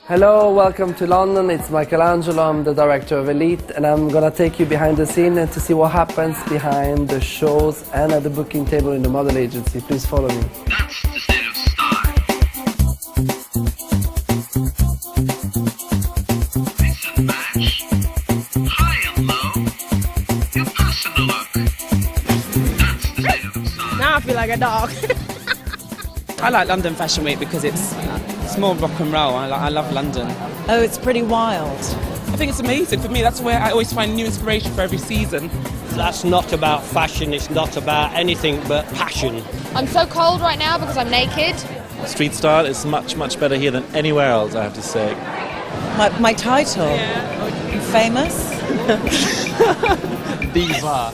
Hello, welcome to London. It's Michelangelo. I'm the director of Elite, and I'm gonna take you behind the scene and to see what happens behind the shows and at the booking table in the model agency. Please follow me. That's the state of style. Mix and match. High and low. Your personal look. That's the state of style. Now I feel like a dog. I like London Fashion Week because it's more rock and roll. I love London. Oh, it's pretty wild. I think it's amazing. For me, that's where I always find new inspiration for every season. That's not about fashion, it's not about anything but passion. I'm so cold right now because I'm naked. Street style is much, much better here than anywhere else, I have to say. My title? Famous? Diva.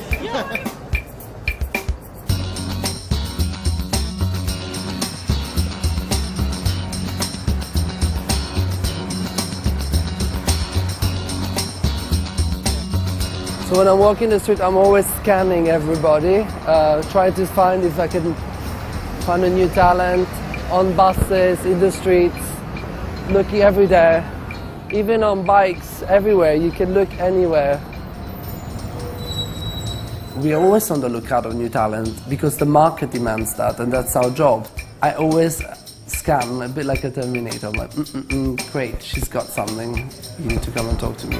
So when I'm walking the street, I'm always scanning everybody, trying to find if I can find a new talent on buses, in the streets, looking every day. Even on bikes, everywhere, you can look anywhere. We are always on the lookout of new talent because the market demands that, and that's our job. I always scan, a bit like a Terminator. I'm like, great, she's got something. You need to come and talk to me.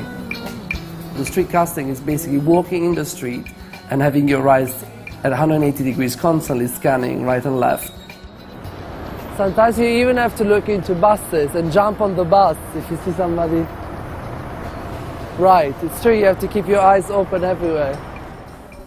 The street casting is basically walking in the street and having your eyes at 180 degrees, constantly scanning right and left. Sometimes you even have to look into buses and jump on the bus if you see somebody. Right, it's true, you have to keep your eyes open everywhere.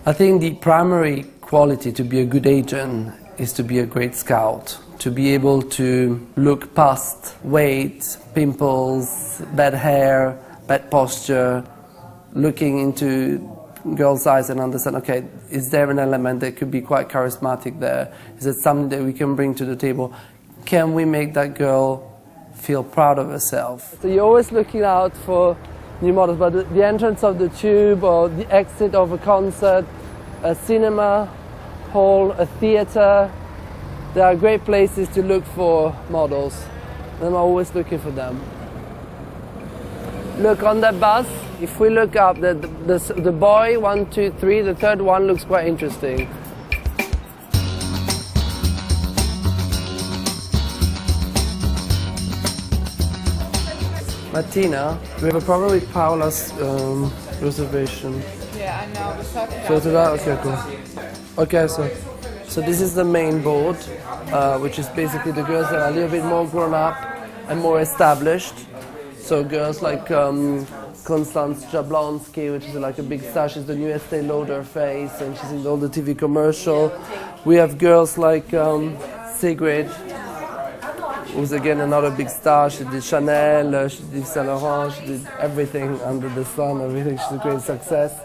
I think the primary quality to be a good agent is to be a great scout, to be able to look past weight, pimples, bad hair, bad posture, looking into girls' eyes and understand, okay, is there an element that could be quite charismatic there? Is it something that we can bring to the table? Can we make that girl feel proud of herself? So you're always looking out for new models, but the entrance of the tube or the exit of a concert, a cinema hall, a theater, there are great places to look for models. And I'm always looking for them. Look on that bus, if we look up, the boy, 1, 2, 3, the third one looks quite interesting. Martina, we have a problem with Paola's reservation. Yeah, I know. We're talking So to that, okay, cool. Okay, so this is the main board, which is basically the girls that are a little bit more grown up and more established. So girls like Konstanz Jablonski, which is like a big star, she's the new Estee Lauder face, and she's in all the TV commercial. We have girls like Sigrid, who's again another big star. She did Chanel, she did Saint Laurent, she did everything under the sun, everything. She's a great success.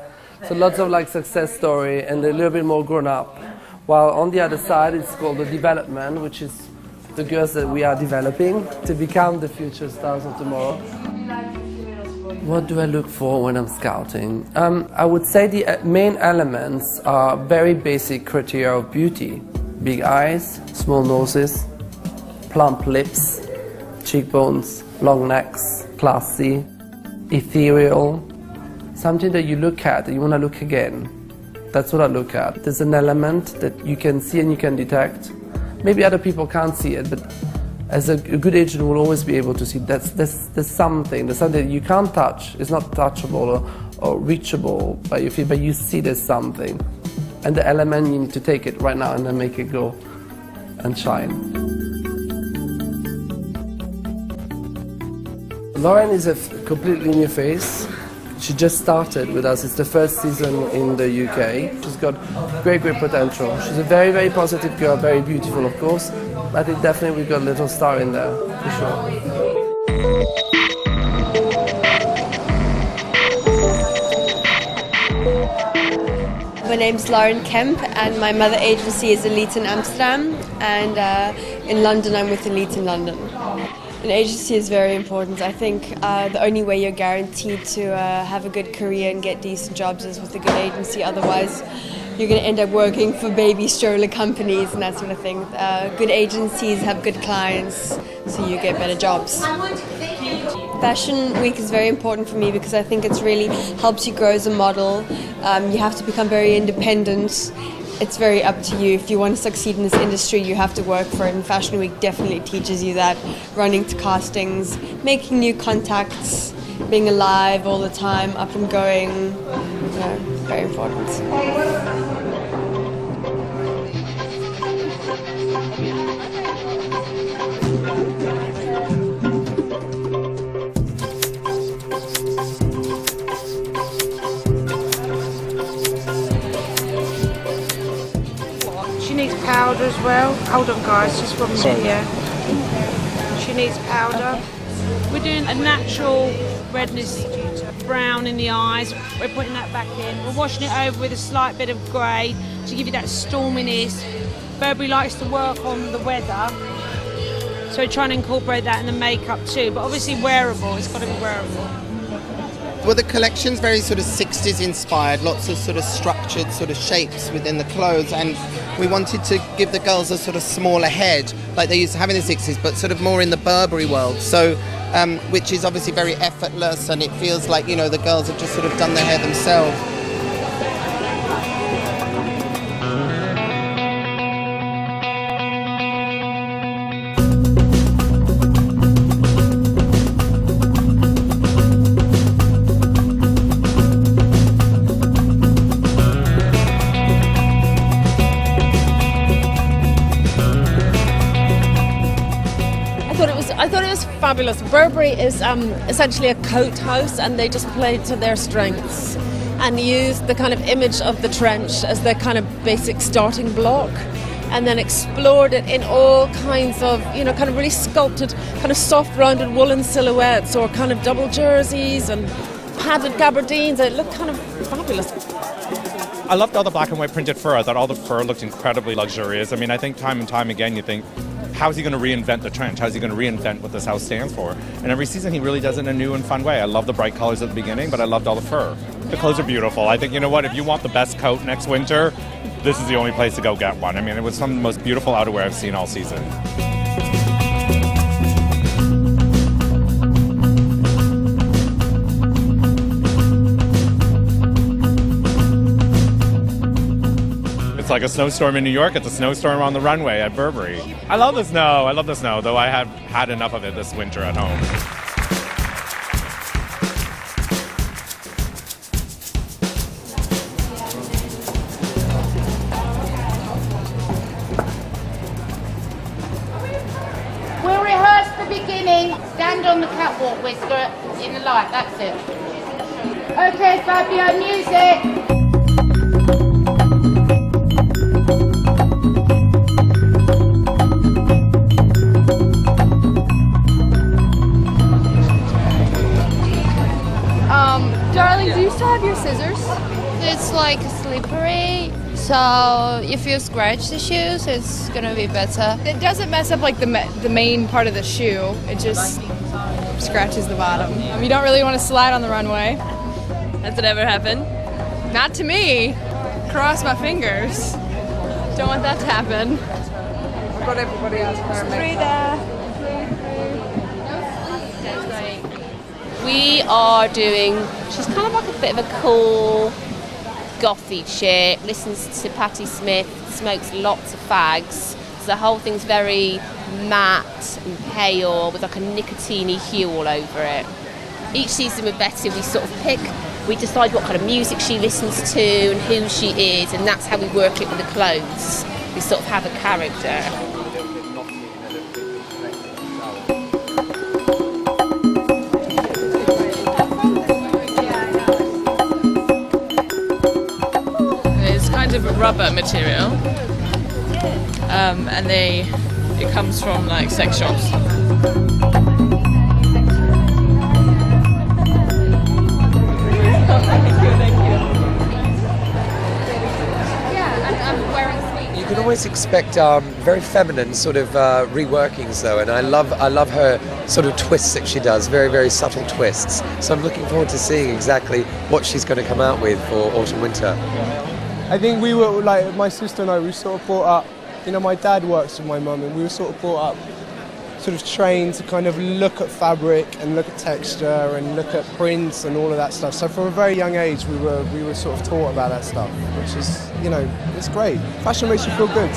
So lots of like success story, and they're a little bit more grown up. While on the other side, it's called the development, which is the girls that we are developing to become the future stars of tomorrow. What do I look for when I'm scouting? I would say the main elements are very basic criteria of beauty. Big eyes, small noses, plump lips, cheekbones, long necks, classy, ethereal. Something that you look at and you want to look again. That's what I look at. There's an element that you can see and you can detect. Maybe other people can't see it, but as a good agent will always be able to see there's something that you can't touch. It's not touchable or reachable by your feet, but you see there's something. And the element, you need to take it right now and then make it go and shine. Lauren is a completely new face. She just started with us. It's the first season in the UK. She's got great potential. She's a very, very positive girl, very beautiful, of course. I think definitely we've got a little star in there, for sure. My name's Lauren Kemp and my mother agency is Elite in Amsterdam, and in London I'm with Elite in London. An agency is very important. I think the only way you're guaranteed to have a good career and get decent jobs is with a good agency. Otherwise, you're going to end up working for baby stroller companies and that sort of thing. Good agencies have good clients, so you get better jobs. Fashion Week is very important for me because I think it's really helps you grow as a model. You have to become very independent. It's very up to you. If you want to succeed in this industry, you have to work for it, and Fashion Week definitely teaches you that. Running to castings, making new contacts, being alive all the time, up and going, very important. She needs powder as well. Hold on, guys, just 1 minute, yeah. She needs powder. We're doing a natural redness, brown in the eyes. We're putting that back in. We're washing it over with a slight bit of grey to give you that storminess. Burberry likes to work on the weather, so we're trying to incorporate that in the makeup too. But obviously wearable, it's got to be wearable. Well, the collection's very sort of 60s inspired, lots of sort of structured sort of shapes within the clothes, and we wanted to give the girls a sort of smaller head like they used to have in the 60s, but sort of more in the Burberry world, so which is obviously very effortless, and it feels like, the girls have just sort of done their hair themselves. I thought it was fabulous. Burberry is essentially a coat house, and they just played to their strengths and used the kind of image of the trench as their kind of basic starting block, and then explored it in all kinds of, kind of really sculpted, kind of soft rounded woolen silhouettes, or kind of double jerseys and padded gabardines. It looked kind of fabulous. I loved all the black and white printed fur. I thought all the fur looked incredibly luxurious. I mean, I think time and time again you think, how's he going to reinvent the trench? How's he going to reinvent what this house stands for? And every season he really does it in a new and fun way. I love the bright colors at the beginning, but I loved all the fur. The clothes are beautiful. I think, if you want the best coat next winter, this is the only place to go get one. I mean, it was some of the most beautiful outerwear I've seen all season. It's like a snowstorm in New York. It's a snowstorm on the runway at Burberry. I love the snow, though I have had enough of it this winter at home. We'll rehearse the beginning. Stand on the catwalk, Whisker, in the light. That's it. Okay, Fabio, music. Darling, do you still have your scissors? It's like slippery, so if you scratch the shoes, it's gonna be better. It doesn't mess up like the main part of the shoe. It just scratches the bottom. You don't really want to slide on the runway. Has it ever happened? Not to me. Cross my fingers. Don't want that to happen. I've got everybody else for a makeup. We are doing, she's kind of like a bit of a cool, gothy chick, listens to Patti Smith, smokes lots of fags. So the whole thing's very matte and pale with like a nicotine-y hue all over it. Each season with Betty we decide what kind of music she listens to and who she is, and that's how we work it with the clothes. We sort of have a character. Of a rubber material, and it comes from like sex shops. You can always expect very feminine sort of reworkings though, and I love her sort of twists that she does, very, very subtle twists. So I'm looking forward to seeing exactly what she's going to come out with for autumn winter. I think we were, like, my sister and I, we sort of brought up, my dad works with my mum, and we were sort of brought up sort of trained to kind of look at fabric and look at texture and look at prints and all of that stuff. So from a very young age, we were sort of taught about that stuff, which is, you know, it's great. Fashion makes you feel good.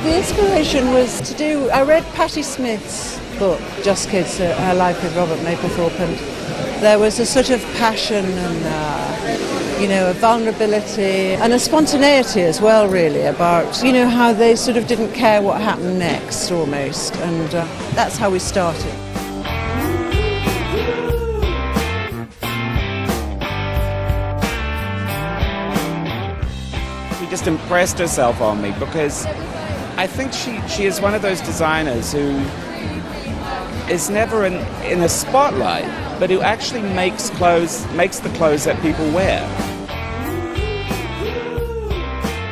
The inspiration was to do, I read Patti Smith's book, Just Kids, Her Life with Robert Mapplethorpe, and there was a sort of passion and, you know, a vulnerability and a spontaneity as well, really, about, you know, how they sort of didn't care what happened next, almost, and that's how we started. She just impressed herself on me because I think she is one of those designers who is never in a spotlight, but who actually makes the clothes that people wear.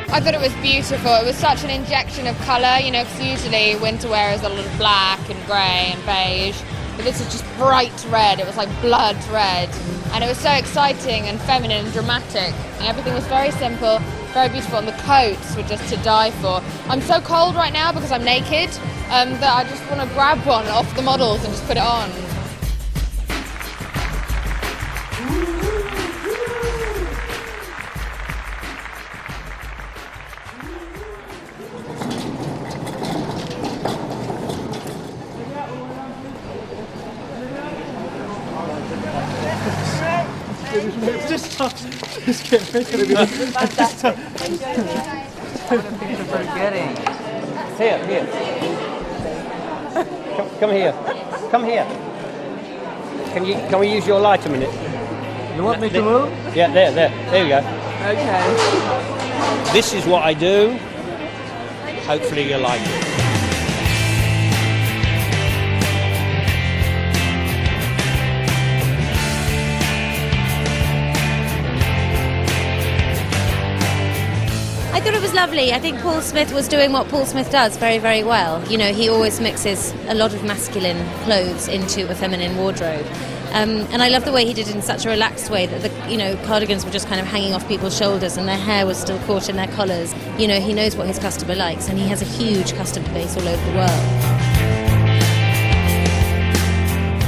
I thought it was beautiful. It was such an injection of colour, you know, because usually winter wear is a lot of black and grey and beige, but this is just bright red. It was like blood red, and it was so exciting and feminine and dramatic. And everything was very simple, very beautiful, and the coats were just to die for. I'm so cold right now because I'm naked that I just want to grab one off the models and just put it on. Just get Here. Come here. Come here. Can we use your light a minute? You want me to move? Yeah, there. There you go. Okay. This is what I do. Hopefully you like it. I thought it was lovely. I think Paul Smith was doing what Paul Smith does very, very well. You know, he always mixes a lot of masculine clothes into a feminine wardrobe. And I love the way he did it in such a relaxed way that the, you know, cardigans were just kind of hanging off people's shoulders and their hair was still caught in their collars. You know, he knows what his customer likes, and he has a huge customer base all over the world.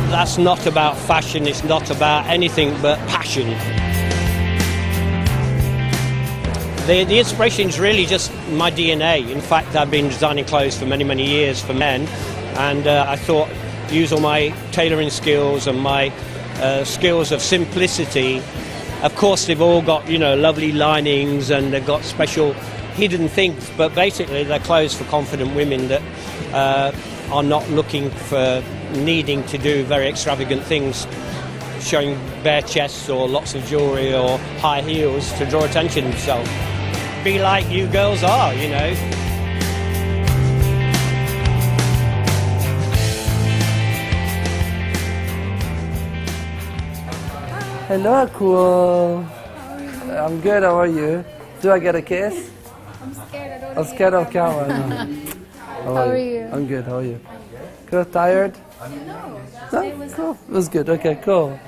That's not about fashion, it's not about anything but passion. The inspiration is really just my DNA. In fact, I've been designing clothes for many, many years for men, and I thought use all my tailoring skills and my skills of simplicity. Of course, they've all got, you know, lovely linings and they've got special hidden things, but basically they're clothes for confident women that are not looking for needing to do very extravagant things, showing bare chests or lots of jewellery or high heels to draw attention to themselves. Be like you girls are, you know. Hello, cool. I'm good, how are you? Do I get a kiss? I'm scared. I'm scared of camera. How are you? I'm good, how are you? Good, tired? No? Cool. It was good, okay, cool.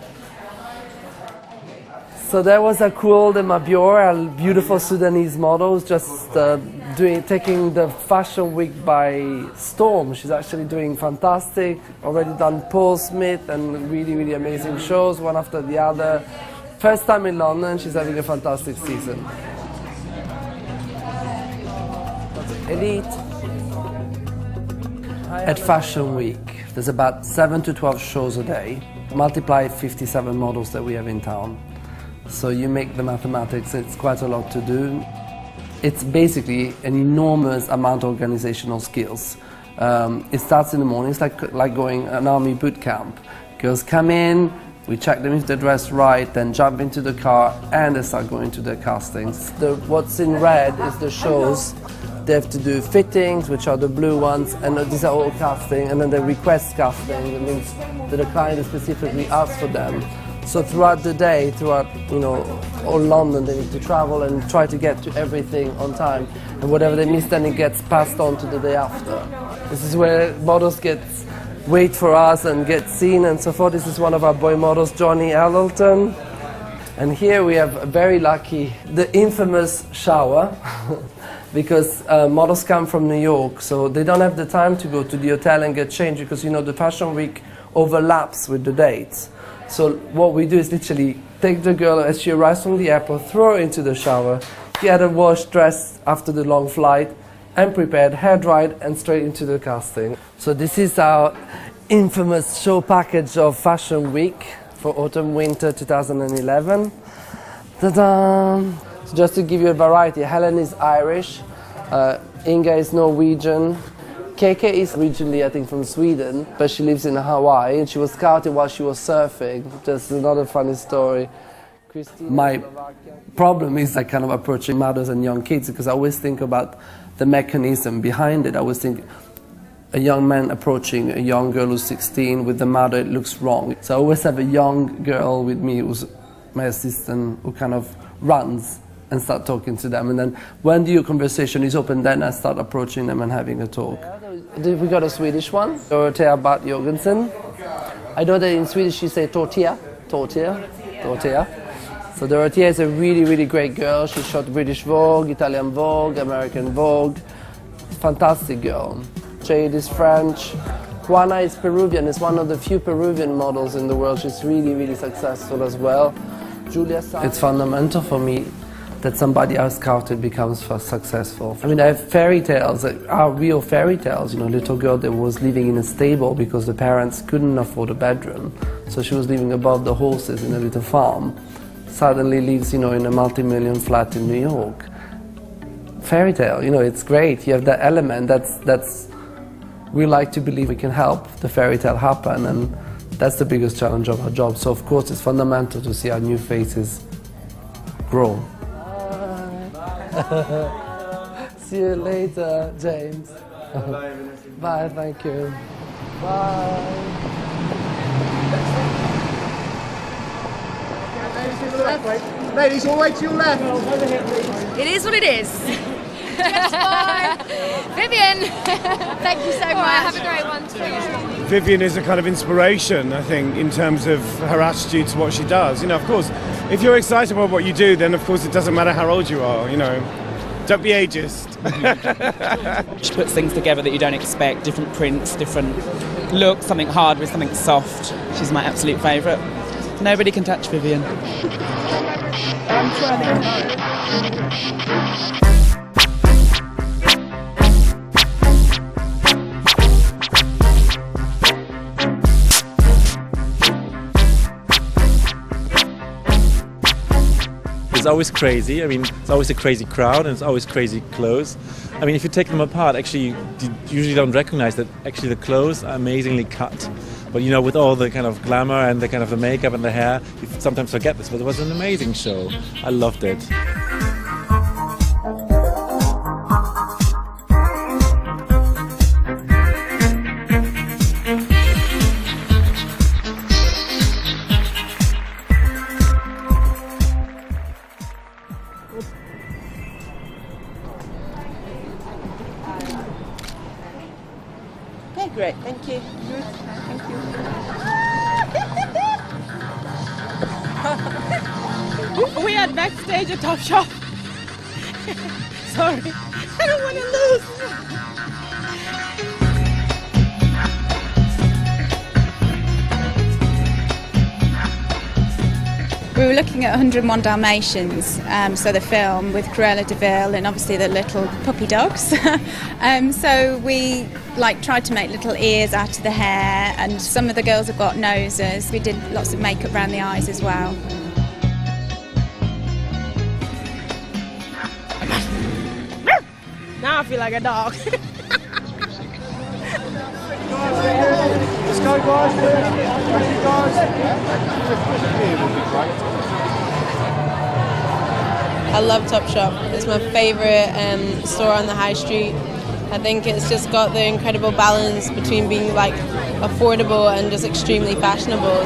So there was a Kool de Mabior, a beautiful Sudanese model, just taking the fashion week by storm. She's actually doing fantastic, already done Paul Smith and really, really amazing shows, one after the other. First time in London, she's having a fantastic season. Elite. At Fashion Week, there's about 7 to 12 shows a day, multiply 57 models that we have in town. So you make the mathematics, it's quite a lot to do. It's basically an enormous amount of organizational skills. It starts in the morning, it's like going an army boot camp. Girls come in, we check them if they're dressed right, then jump into the car and they start going to their castings. What's in red is the shows. They have to do fittings, which are the blue ones, and these are all casting, and then they request casting. It means that the client specifically asks for them. So throughout the day, throughout all London, they need to travel and try to get to everything on time. And whatever they miss, then it gets passed on to the day after. This is where models wait for us and get seen and so forth. This is one of our boy models, Johnny Hamilton. And here we have very lucky, the infamous shower, because models come from New York, so they don't have the time to go to the hotel and get changed because the Fashion Week overlaps with the dates. So what we do is literally take the girl as she arrives from the airport, throw her into the shower, get her washed, dressed after the long flight, and prepared, hair dried, and straight into the casting. So this is our infamous show package of Fashion Week for autumn-winter 2011. Ta-da! So just to give you a variety, Helen is Irish, Inga is Norwegian, KK is originally, I think, from Sweden, but she lives in Hawaii, and she was scouted while she was surfing. Just another funny story. My problem is kind of approaching mothers and young kids, because I always think about the mechanism behind it. I always think a young man approaching a young girl who's 16 with the mother, it looks wrong. So I always have a young girl with me who's my assistant, who kind of runs and start talking to them. And then when the conversation is open, then I start approaching them and having a talk. We got a Swedish one, Dorothea Bart Jorgensen. I know that in Swedish you say tortilla. So Dorothea is a really, really great girl. She shot British Vogue, Italian Vogue, American Vogue. Fantastic girl. Jade is French. Juana is Peruvian. Is one of the few Peruvian models in the world. She's really, really successful as well. Julia Sanz. It's fundamental for me that somebody else scouted becomes successful. I mean, I have fairy tales that are real fairy tales. Little girl that was living in a stable because the parents couldn't afford a bedroom. So she was living above the horses in a little farm. Suddenly lives, in a multi-million flat in New York. Fairy tale, it's great. You have that element. That's we like to believe we can help the fairy tale happen, and that's the biggest challenge of our job. So of course it's fundamental to see our new faces grow. See you later, James. Bye, thank you. Bye. Ladies, all the way to your left. It is what it is. Just for Vivian. Thank you so much. Have a great one too. Vivian is a kind of inspiration, I think, in terms of her attitude to what she does. Of course, if you're excited about what you do, then of course it doesn't matter how old you are, Don't be ageist. She puts things together that you don't expect, different prints, different looks, something hard with something soft. She's my absolute favourite. Nobody can touch Vivian. It's always crazy. I mean, it's always a crazy crowd and it's always crazy clothes. I mean, if you take them apart, actually, you usually don't recognize that actually the clothes are amazingly cut. But with all the kind of glamour and the kind of the makeup and the hair, you sometimes forget this. But it was an amazing show. I loved it. Okay, great. Thank you. Thank you. We are backstage at Topshop. Sorry. I don't want to lose. We were looking at 101 Dalmatians, so the film with Cruella de Vil and obviously the little puppy dogs. So we tried to make little ears out of the hair, and some of the girls have got noses. We did lots of makeup around the eyes as well. Now I feel like a dog. Let's go, guys. Thank you, guys. I love Topshop. It's my favourite store on the high street. I think it's just got the incredible balance between being affordable and just extremely fashionable.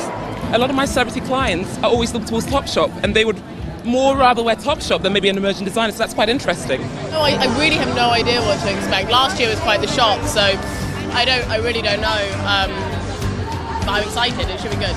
a lot of my celebrity clients are always looking towards Topshop, and they would more rather wear Topshop than maybe an emerging designer, so that's quite interesting. No, I really have no idea what to expect. Last year was quite the shock, so I really don't know. But I'm excited, it should be good.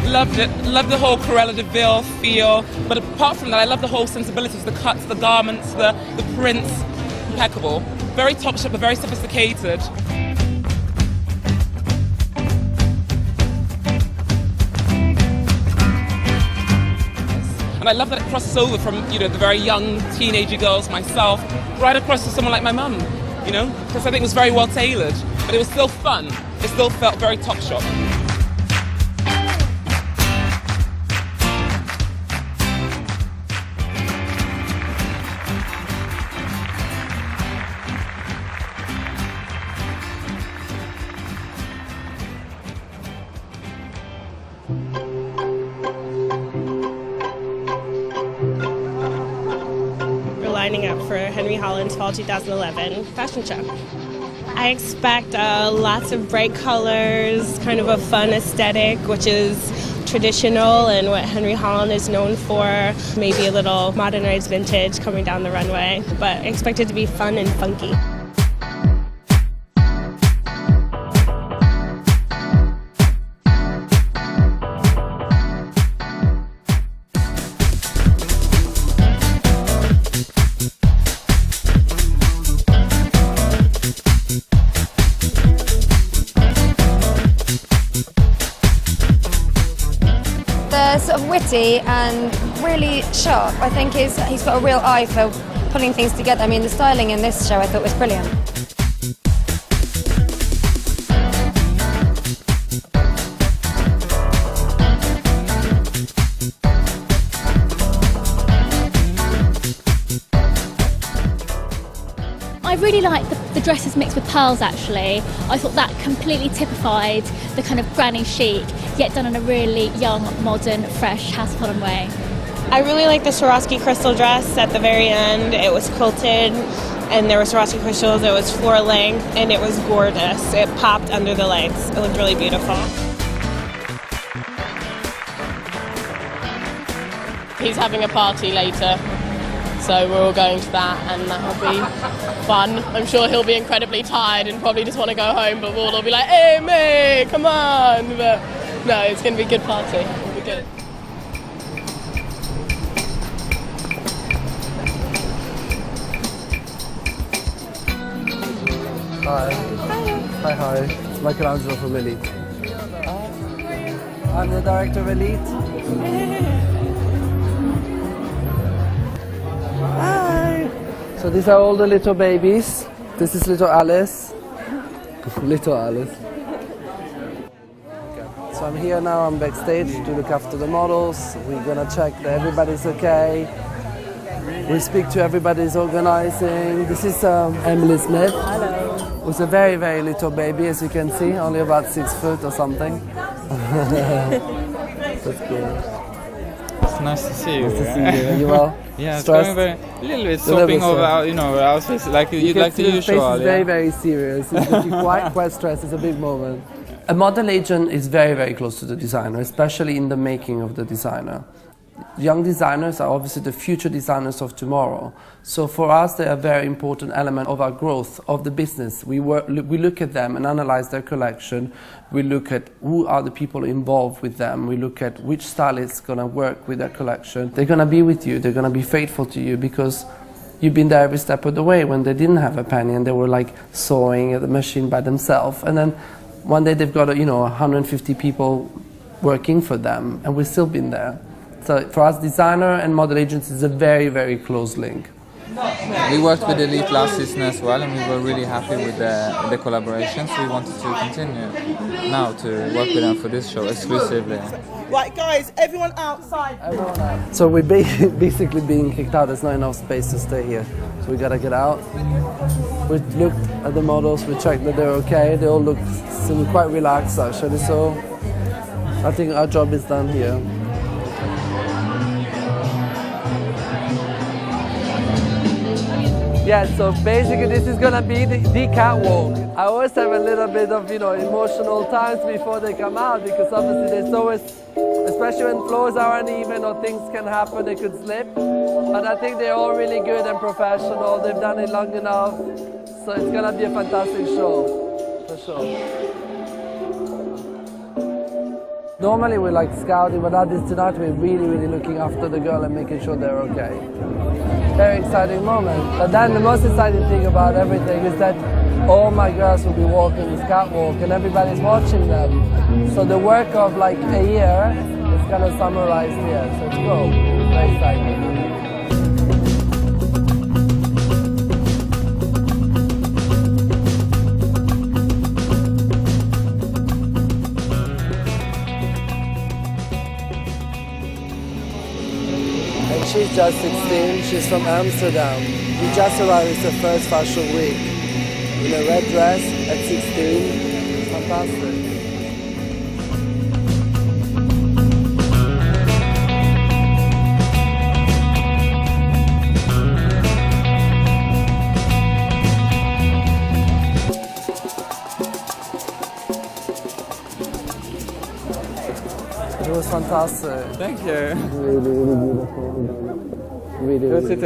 Loved it. Loved the whole Cruella de Vil feel. But apart from that, I love the whole sensibilities, the cuts, the garments, the prints. Impeccable. Very Topshop, but very sophisticated. And I love that it crosses over from, the very young teenager girls, myself, right across to someone like my mum, because I think it was very well tailored. But it was still fun. It still felt very Topshop. Lining up for Henry Holland's Fall 2011 fashion show. I expect lots of bright colors, kind of a fun aesthetic, which is traditional and what Henry Holland is known for. Maybe a little modernized vintage coming down the runway, but I expect it to be fun and funky. Sort of witty and really sharp. I think he's got a real eye for putting things together. I mean, the styling in this show I thought was brilliant. I really like the dresses mixed with pearls actually. I thought that completely typified the kind of granny chic, yet done in a really young, modern, fresh, house-modern way. I really like the Swarovski crystal dress at the very end. It was quilted and there were Swarovski crystals. It was floor length and it was gorgeous. It popped under the lights. It looked really beautiful. He's having a party later, so we're all going to that and that'll be fun. I'm sure he'll be incredibly tired and probably just want to go home, but we'll all be like, hey mate, come on. But no, it's going to be a good party. It'll be good. Hi. Hi. Michelangelo from Elite. I'm the director of Elite. Hi. So these are all the little babies. This is little Alice. Little Alice. Okay. So I'm here now, I'm backstage to look after the models. We're gonna check that everybody's okay. We speak to everybody who's organizing. This is Emily Smith. Hello. Who's a very, very little baby, as you can see, only about 6 foot or something. That's cool. It's nice to see you. Nice to see you. Are you well? Yeah, Stressed? it's going very, a little bit sopping over, our face, like you'd like the usual. Face is very, very serious. It's quite stressed. It's a big moment. A model agent is very, very close to the designer, especially in the making of the designer. Young designers are obviously the future designers of tomorrow. So for us, they are a very important element of our growth, of the business. We look at them and analyze their collection. We look at who are the people involved with them. We look at which stylist is going to work with their collection. They're going to be with you. They're going to be faithful to you because you've been there every step of the way when they didn't have a penny and they were like sewing at the machine by themselves. And then one day they've got 150 people working for them, and we've still been there. So for us, designer and model agents is a very, very close link. We worked with Elite last season as well, and we were really happy with the collaboration, so we wanted to continue now to work with them for this show exclusively. Right guys, everyone outside. Everyone out. So we're basically being kicked out. There's not enough space to stay here. So we gotta get out. We looked at the models, we checked that they're okay. They all seem quite relaxed actually, so I think our job is done here. Yeah, so basically this is gonna be the catwalk. I always have a little bit of, emotional times before they come out, because obviously there's always, especially when floors are uneven or things can happen, they could slip. But I think they're all really good and professional. They've done it long enough, so it's gonna be a fantastic show, for sure. Normally we're like scouting, but tonight we're really looking after the girl and making sure they're okay. Very exciting moment. But then the most exciting thing about everything is that all my girls will be walking this catwalk and everybody's watching them. So the work of like a year is kind of summarized here. So it's cool. Very exciting. She's just 16, she's from Amsterdam. She just arrived, it's her first fashion week. In a red dress at 16, it's fantastic. It was fantastic. Thank you. Really beautiful. Really Was it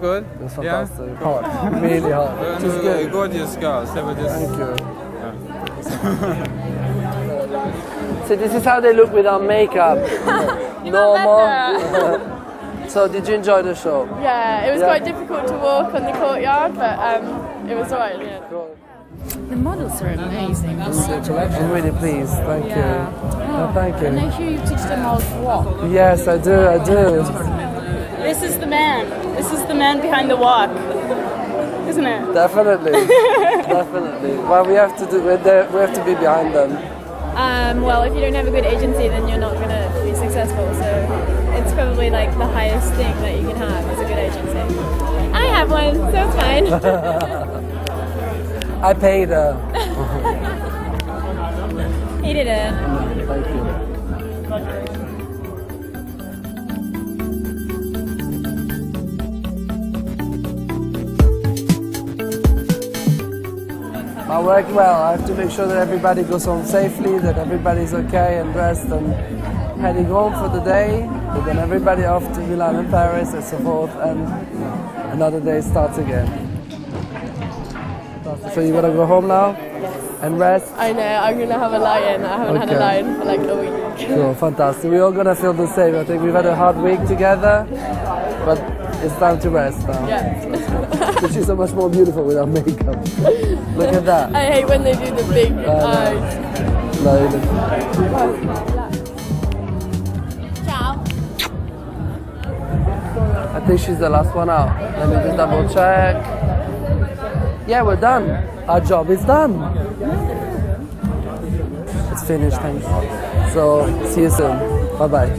good? It was fantastic. Yeah? Hot. Really hot. It was good. Gorgeous girls. They were just... Thank you. So this is how they look without makeup. Normal. So did you enjoy the show? Yeah, it was quite difficult to walk on the courtyard, but it was alright. Yeah. The models are amazing. I'm really pleased. Thank you. Oh, thank you. And I hear you teach them how to walk. Yes, I do. This is the man. This is the man behind the walk, isn't it? Definitely. Definitely. Well, we have to be behind them. Well, if you don't have a good agency, then you're not going to be successful. So it's probably like the highest thing that you can have is a good agency. I have one, so it's fine. I paid her. He did it. Thank you. I work well. I have to make sure that everybody goes home safely, that everybody's okay and dressed and heading home for the day. But then everybody off to Milan and Paris and so forth, and another day starts again. So you gotta go home now and rest? I know, I'm gonna have a lie-in. I haven't had a lie-in for like a week. Cool, fantastic. We're all gonna feel the same. I think we've had a hard week together, but it's time to rest now. Yeah. She's so much more beautiful without makeup. Look at that. I hate when they do the big eyes. No, Ciao. I think she's the last one out. Let me just double check. Yeah, we're done. Our job is done. It's finished, thanks. So, see you soon. Bye-bye.